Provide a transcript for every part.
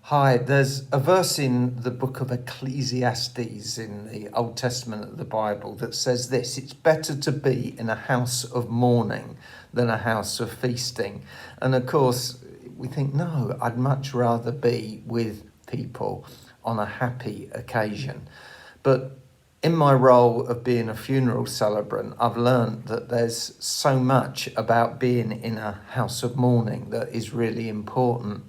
Hi, there's a verse in the book of Ecclesiastes in the Old Testament of the Bible that says this: it's better to be in a house of mourning than a house of feasting. And of course, we think, no, I'd much rather be with people on a happy occasion. But in my role of being a funeral celebrant, I've learned that there's so much about being in a house of mourning that is really important.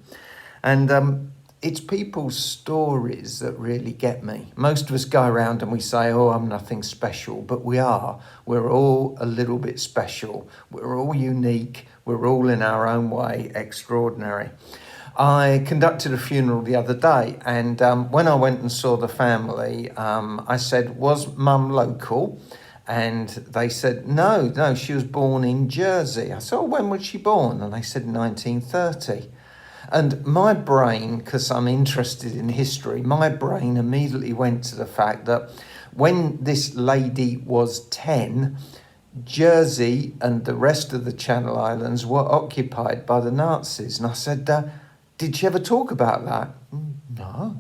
And it's people's stories that really get me. Most of us go around and we say, oh, I'm nothing special, but we are. We're all a little bit special. We're all unique. We're all in our own way extraordinary. I conducted a funeral the other day, and when I went and saw the family, I said, was Mum local? And they said, no, she was born in Jersey. I said, oh, when was she born? And they said 1930. And my brain, because I'm interested in history, my brain immediately went to the fact that when this lady was 10, Jersey and the rest of the Channel Islands were occupied by the Nazis. And I said, did she ever talk about that? No.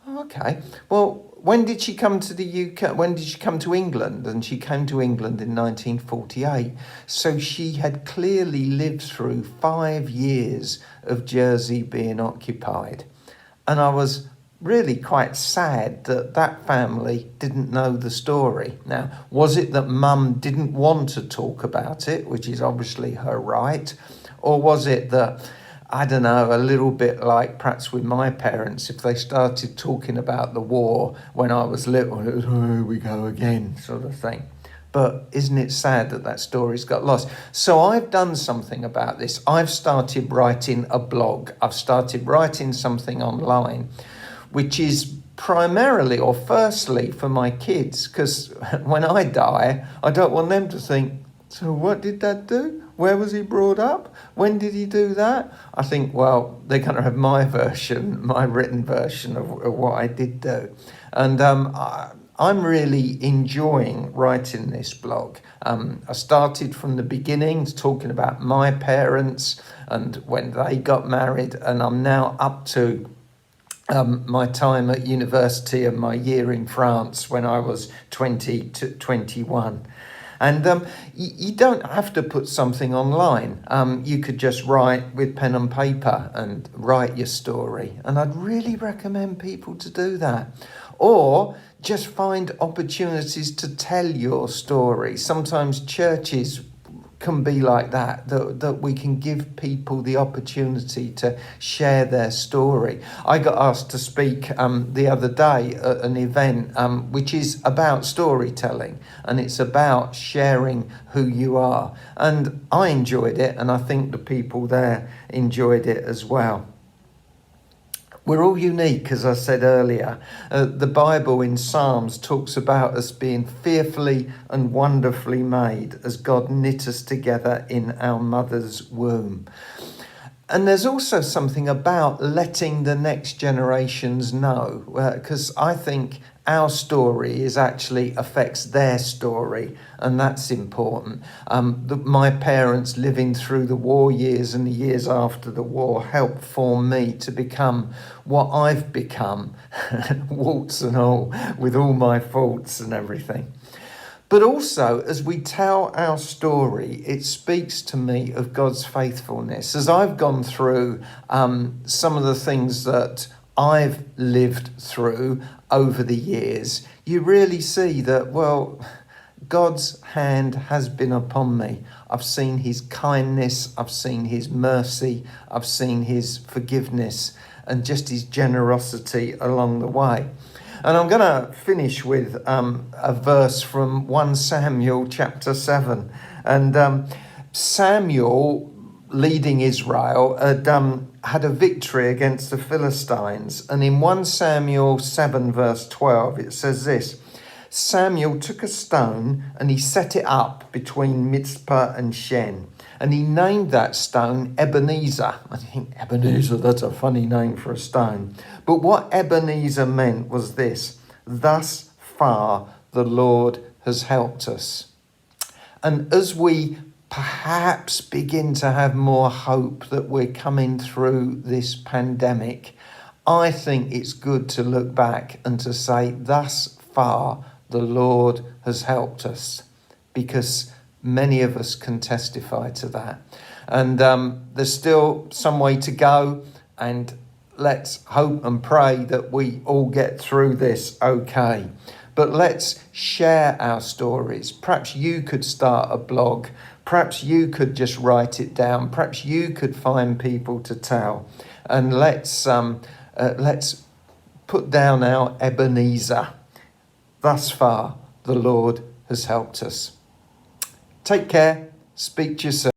Oh, okay. Well, when did she come to the UK? When did she come to England? And she came to England in 1948. So she had clearly lived through 5 years of Jersey being occupied. And I was really quite sad that that family didn't know the story. Now, was it that Mum didn't want to talk about it, which is obviously her right? Or was it that, I don't know, a little bit like perhaps with my parents, if they started talking about the war when I was little, it was, oh, here we go again, sort of thing. But isn't it sad that that story's got lost? So I've done something about this. I've started writing a blog. I've started writing something online, which is primarily or firstly for my kids, because when I die, I don't want them to think, so what did Dad do? Where was he brought up? When did he do that? I think, well, they're going to have my version, my written version of what I did do. And I'm really enjoying writing this blog. I started from the beginning, talking about my parents and when they got married, and I'm now up to my time at university and my year in France when I was 20 to 21. And you don't have to put something online. You could just write with pen and paper and write your story. And I'd really recommend people to do that. Or just find opportunities to tell your story. Sometimes churches can be like that we can give people the opportunity to share their story. I got asked to speak the other day at an event which is about storytelling, and it's about sharing who you are. And I enjoyed it, and I think the people there enjoyed it as well. We're all unique, as I said earlier. The Bible in Psalms talks about us being fearfully and wonderfully made as God knit us together in our mother's womb. And there's also something about letting the next generations know, because I think our story actually affects their story, and that's important. My parents living through the war years and the years after the war helped form me to become what I've become, warts and all, with all my faults and everything. But also, as we tell our story, it speaks to me of God's faithfulness. As I've gone through some of the things that I've lived through over the years, you really see that, well, God's hand has been upon me. I've seen his kindness, I've seen his mercy, I've seen his forgiveness, and just his generosity along the way. And I'm going to finish with a verse from 1 Samuel chapter 7. And Samuel, leading Israel, had a victory against the Philistines. And in 1 Samuel 7 verse 12, it says this: Samuel took a stone and he set it up between Mizpah and Shen. And he named that stone Ebenezer. I think Ebenezer, that's a funny name for a stone. But what Ebenezer meant was this: thus far the Lord has helped us. And as we perhaps begin to have more hope that we're coming through this pandemic, I think it's good to look back and to say, thus far, the Lord has helped us, because many of us can testify to that. And there's still some way to go, and let's hope and pray that we all get through this okay. But let's share our stories. Perhaps you could start a blog. Perhaps you could just write it down. Perhaps you could find people to tell. And let's put down our Ebenezer. Thus far, the Lord has helped us. Take care. Speak to you soon.